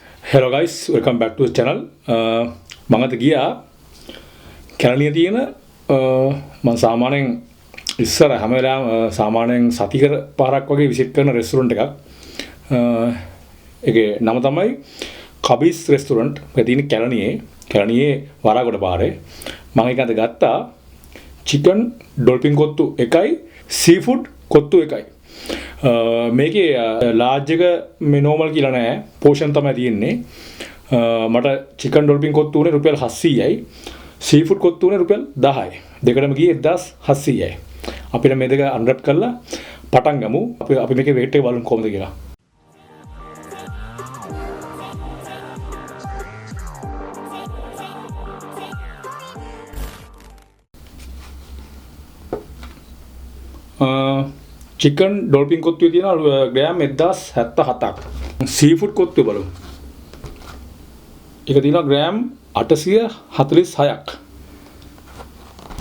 Hello guys, welcome back to the channel. මම අද ගියා කැලණියේ තියෙන මම සාමාන්‍යයෙන් ඉස්සර හැම වෙලාවෙම සාමාන්‍යයෙන් සතිකර පාරක් වගේ විසිට් කරන රෙස්ටුරන්ට් එකක්. ඒකේ නම තමයි කබිස් රෙස්ටුරන්ට්. ඒක තියෙන්නේ කැලණියේ වරාගොඩ පාරේ. මම ඒක අද ගත්තා චිකන් ඩොල්ෆින් කොත්තු එකයි සීෆුඩ් කොත්තු එකයි. මේකේ ලාර්ජ් එක මේ නෝමල් කියලා නෑ පෝෂන් තමයි තියෙන්නේ. මට චිකන් ඩොල්ෆින් කොත්තු උනේ රුපියල් 700යි. සීෆුඩ් කොත්තු උනේ රුපියල් 10යි. දෙකටම ගියේ 1700යි. අපිට මේ දෙක අන්රැප් කරලා පටන් ගමු. අපි මේකේ වේට් එක බලමු කොහොමද කියලා. චිකන් ඩොල්ෆින් කොත්තුවේ තියෙන ග්‍රෑම් 1077ක්. සීෆුඩ් කොත්තුව බලමු. ඒක තියෙනවා ග්‍රෑම් 846ක්.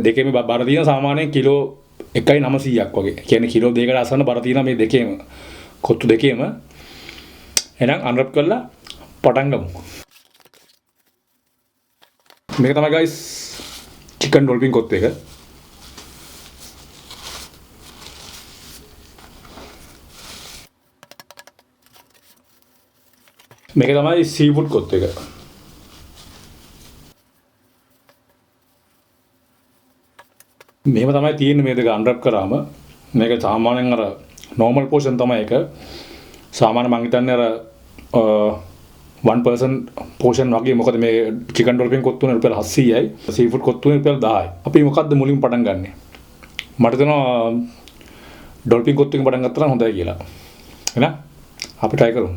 දෙකේම බර තියෙන සාමාන්‍යයෙන් කිලෝ 1.900ක් වගේ. කියන්නේ කිලෝ දෙකකට අසන්න බර තියෙන මේ දෙකේම කොත්තු දෙකේම. එහෙනම් අන්රැප් කරලා පටන් ගමු. මේක තමයි guys චිකන් ඩොල්ෆින් කොත්තු එක. මේක තමයි සීෆුඩ් කොත්තු එක. මෙහෙම තමයි තියෙන්නේ මේ දෙක අන්රැප් කරාම. මේක සාමාන්‍යයෙන් අර normal portion තමයි ඒක. සාමාන්‍ය මං හිතන්නේ අර 1% portion වගේ. මොකද මේ චිකන් ඩොල්ෆින් කොත්තුනේ රුපියල් 700යි. සීෆුඩ් කොත්තුනේ රුපියල් 10යි. අපි මොකද්ද මුලින්ම පටන් ගන්නෙ? මට දෙනවා ඩොල්ෆින් කොත්තුකින් පටන් ගත්තා නම් හොඳයි කියලා. එහෙනම් අපි try කරමු.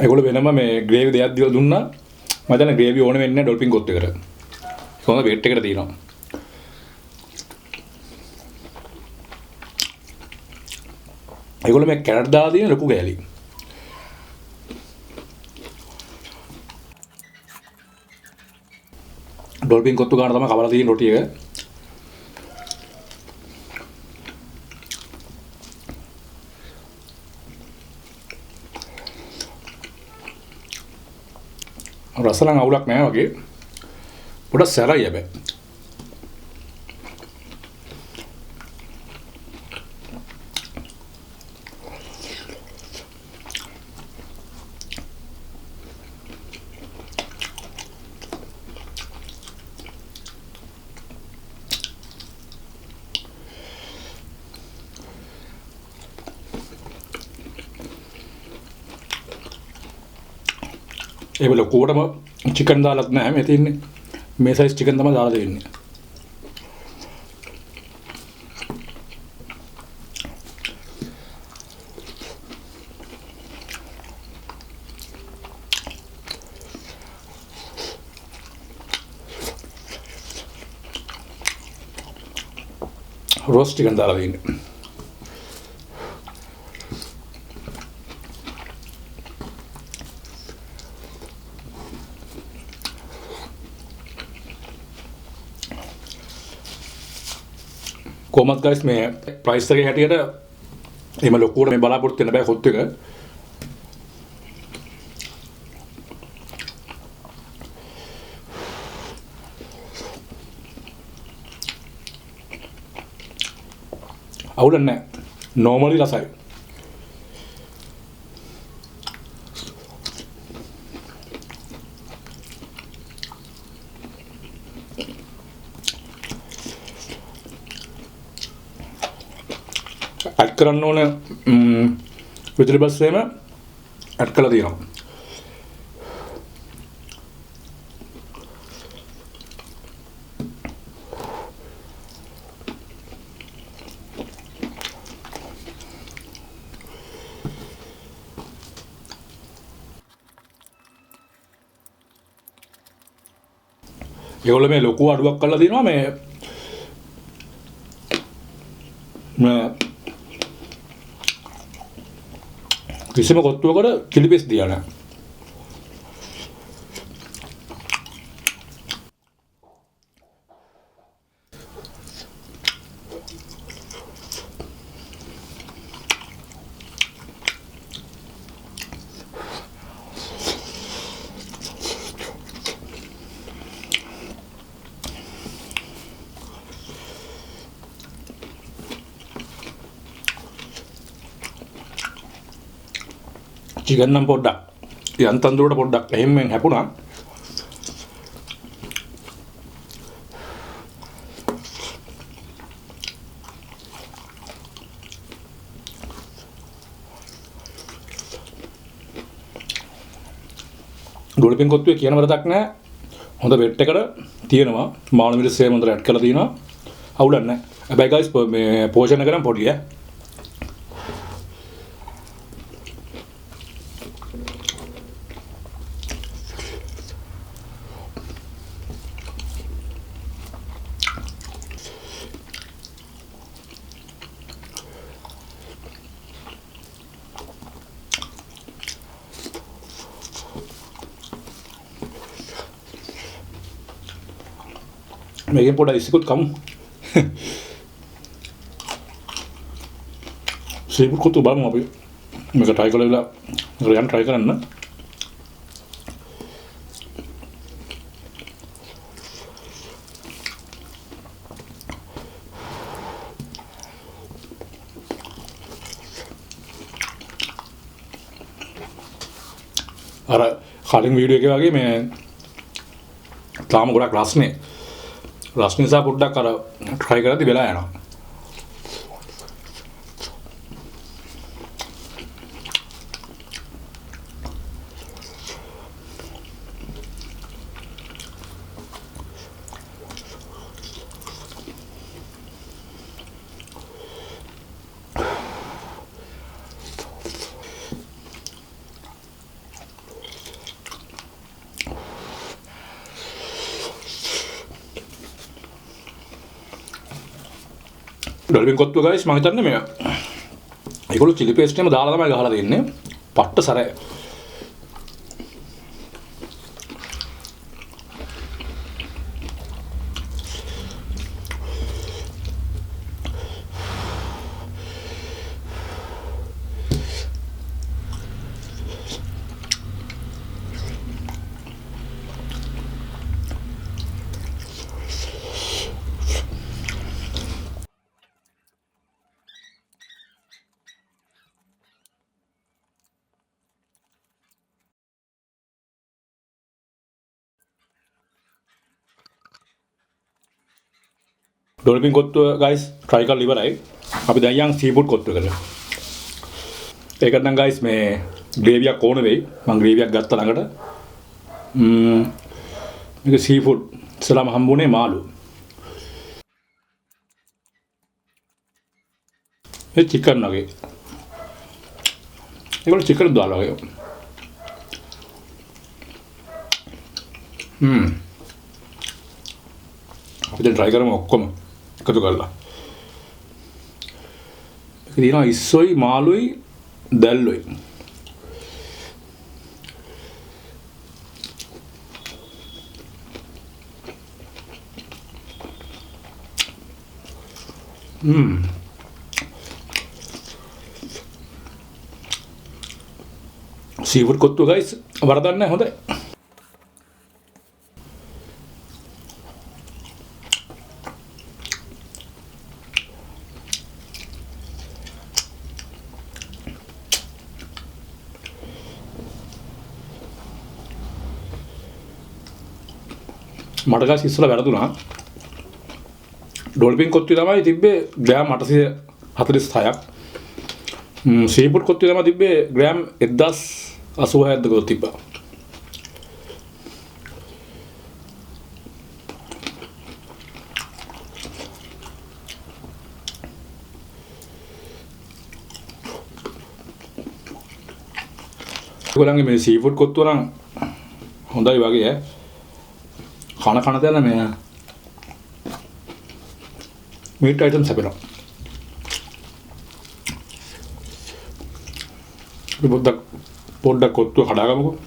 ඒගොල්ලෝ වෙනම මේ ග්‍රේවි දෙයක් දීලා දුන්නා. මම හිතන්නේ ග්‍රේවි ඕන වෙන්නේ නැහැ ඩොල්ෆින් කොත්තු එකට. කොහොමද වේට් එකට තියෙනවා. ඒගොල්ලෝ මේ කැරට් දාලා තියෙන ලොකු ගෑලි. ඩොල්ෆින් කොත්තු ගන්න තමයි කවලා තියෙන රොටි එක. රසලං අවුලක් නැහැ වගේ. පොඩක් සැරයි හැබැයි. ඒක ලොකුවටම චිකන් දාලත් නැහැ මේ තියෙන්නේ. මේ සයිස් චිකන් තමයි දාලා දෙන්නේ. රෝස්ට් චිකන් දාලා දෙන්නේ. කොහොමද guys මේ ප්‍රයිස් එකේ හැටියට එහෙම ලොකුවට මේ බලාපොරොත්තු වෙන්න බෑ කොත්තු එක. අවුල නැහැ. normally රසයි. ඇඩ් කරන්න ඕන vegetables එහෙම ඇඩ් කරලා තියෙනවා. ඒගොල්ලෝ මේ ලොකු අඩුවක් කරලා දෙනවා මේ කිසිම කොත්තුවකට චිලි පේස්ට් දාලා නැහැ. චිකන් නම් පොඩ්ඩක් යන්තම් දුරට පොඩ්ඩක් එහෙම හැපුණා. ඩොල්පින් කොත්තුවේ කියන වරදක් නැහැ. හොඳ වෙට් එකට තියෙනවා. මාළු මිරිස් සේම හොඳට ඇඩ් කරලා තියෙනවා. අවුලක් නැහැ. හැබැයි ගයිස් මේ පෝෂන් එක නම් පොඩි ඈ. මේකෙන් පොඩ්ඩක් ඉස්සිකුත් කමු. සීෆුඩ් කොත්තු බලමු අපි. මේක try කරලා ගිහලා try කරන්න. අර කලින් වීඩියෝ එකේ වගේ මේ තාම ගොඩක් රස්නේ. රස්නේ නිසා පොඩ්ඩක් අර try කරද්දි වෙලා යනවා. ඩොල්පින් කොත්තුව ගයිස් මම හිතන්නේ මේ ඒගොල්ලෝ චිලි පේස්ට් එකම දාලා තමයි ගහලා දෙන්නේ. පට්ට සරයි. ඩොල්පින් කොත්තුව ගයිස් try කරලා ඉවරයි. අපි දැන් යන් සීෆුඩ් කොත්තුවකට. ඒකට නම් ගයිස් මේ ග්‍රේවියක් ඕන වෙයි. මම ග්‍රේවියක් ගත්තා ළඟට. මේක සීෆුඩ් ඉස්සලාම හම්බුනේ මාළු. මේ චිකන් වගේ. ඒගොල්ලෝ චිකන් දාලා වගේ. අපි දැන් try කරමු ඔක්කොම. එකතු කරලා. මේක තියෙනවා ඉස්සොයි මාළුයි දැල්ලොයි. සීෆුඩ් කොත්තුව ගයිස් වරදක් නැහැ හොඳයි. මට ගාස් ඉස්සලා වැරදුනා. ඩොල්පින් කොත්තුවේ තමයි තිබ්බේ ග්‍රෑම් 846ක්. සීෆුඩ් කොත්තුවේ තමයි තිබ්බේ ග්‍රෑම් 1086ක් දකෝ තිබ්බා. ඒගොල්ලන්ගේ මේ සීෆුඩ් කොත්තුව නම් හොඳයි වගේ ඈ. කන තැන මේ මීට් අයිටම්ස් හැපෙනවා. පොඩ්ඩක් කොත්තුව කඩාගමුකෝ.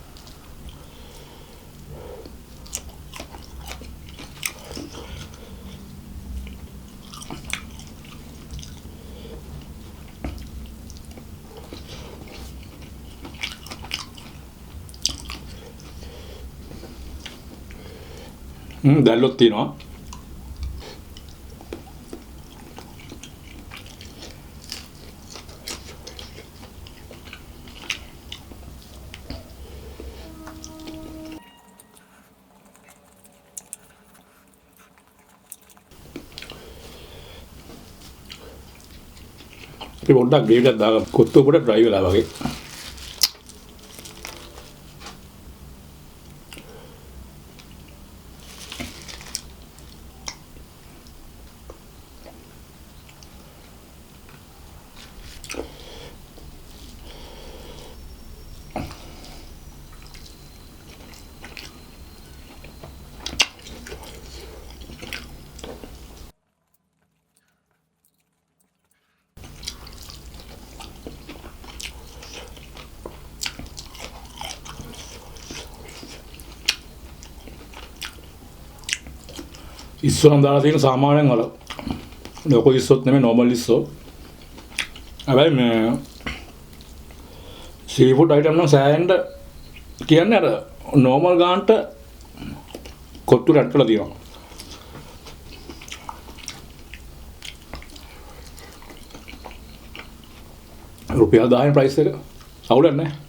දැල්ලොත් තියෙනවා. අපි පොඩ්ඩක් ග්‍රේවි එකක් දාගමු. කොත්තුව පොඩ්ඩක් ඩ්‍රයි වෙලා වගේ. ඉස්සෝ නම් දාලා තියෙන සාමාන්‍යයෙන් අර ලොකු ඉස්සොත් නෙමෙයි normal ඉස්සෝ. හැබැයි මේ සීෆුඩ් අයිටම් නම් සෑහෙන්න කියන්නේ අර normal ගානට කොත්තු රැඩ් කරලා තියෙනවා. රුපියල් 10න් ප්‍රයිස් එක අවුලක් නැහැ.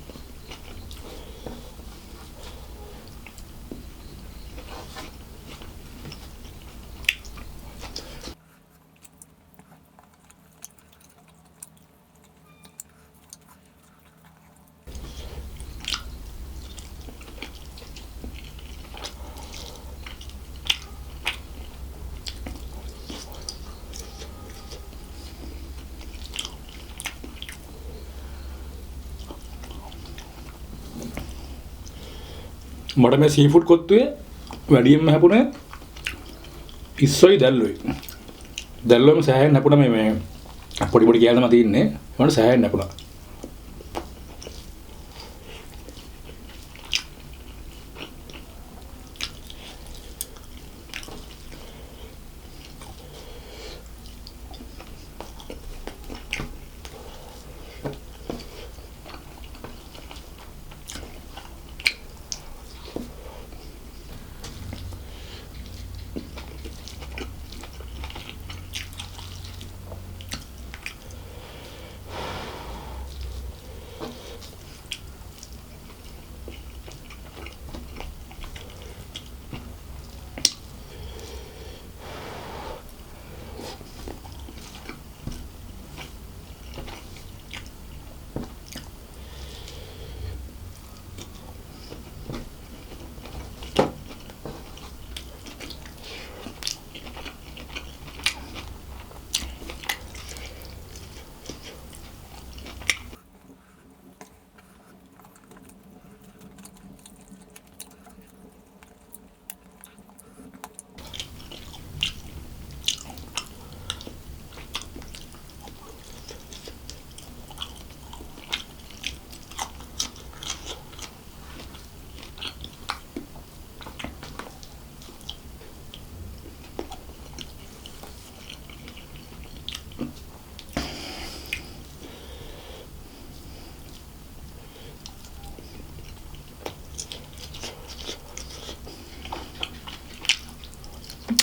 මට මේ සීෆුඩ් කොත්තුවේ වැඩියෙන්ම හැපුණේ ඉස්සොයි දැල්ලොයි. දැල්ලොයිම සෑහෙන්න හැපුණා මේ පොඩි පොඩි කෑල්ලම තියෙන්නේ. මට සෑහෙන්න හැපුණා.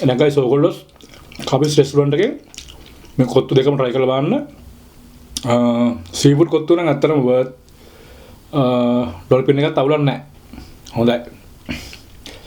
එහෙනම් guys ඔයගොල්ලෝ කබිස් රෙස්ටුරන්ට් එකේ මේ කොත්තු දෙකම try කරලා බලන්න. සීෆුඩ් කොත්තු නම් ඇත්තටම වර්ත් ඩොල්ෆින් එකත් අවුලක් නැහැ. හොඳයි.